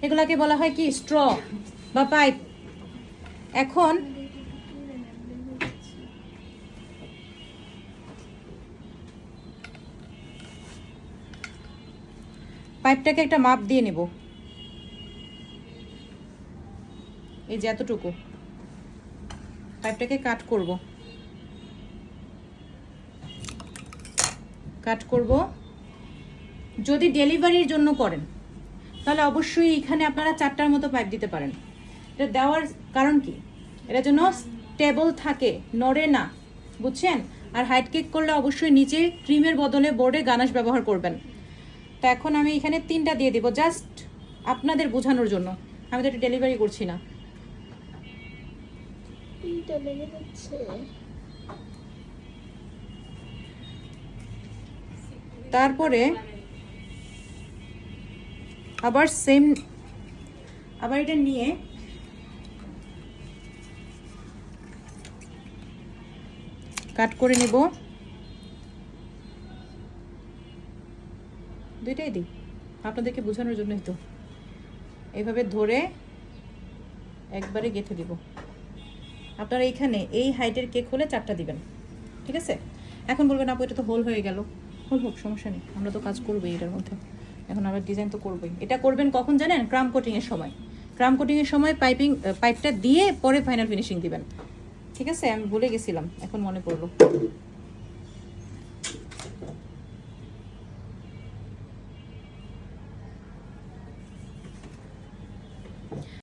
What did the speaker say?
এগুলাকে বলা হয় কি স্ট্র বা পাইপ। এখন পাইপটাকে একটা মাপ দিয়ে নেব, এই যে এতটুকু পাইপটাকে কাট করব। যদি ডেলিভারির জন্য করেন তাহলে অবশ্যই এখানে আপনারা 4টার মতো পাইপ দিতে পারেন। এটা দেওয়ার কারণ কি, এটা যেন স্টেবল থাকে, নড়ে না, বুঝছেন? আর হাইট কেক করলে অবশ্যই নিচে ক্রিমের বদলে বোর্ডে গানাশ ব্যবহার করবেন। তো এখন আমি এখানে 3টা দিয়ে দিব, জাস্ট আপনাদের বোঝানোর জন্য। আমি তো এটা ডেলিভারি করছি না। তারপরে আবার এটা নিয়ে কাট করে নেব। দুইটাই দিই আপনাদেরকে বোঝানোর জন্যই তো। এইভাবে ধরে একবারে গেঁথে দিব। আপনারা এইখানে এই হাইটের কেক হলে 4টা দিবেন, ঠিক আছে? এখন বলবেন আপু এটা তো হোল হয়ে গেল। হোল হোক, সমস্যা নেই, আমরা তো কাজ করবোই এটার মধ্যে। এখন আবার ডিজাইন তো করবোই। এটা করবেন কখন জানেন? ক্রাম কোটিংয়ের সময়। ক্রাম কোটিংয়ের সময় পাইপটা দিয়ে পরে ফাইনাল ফিনিশিং দিবেন, ঠিক আছে? আমি ভুলে গেছিলাম, এখন মনে পড়লো।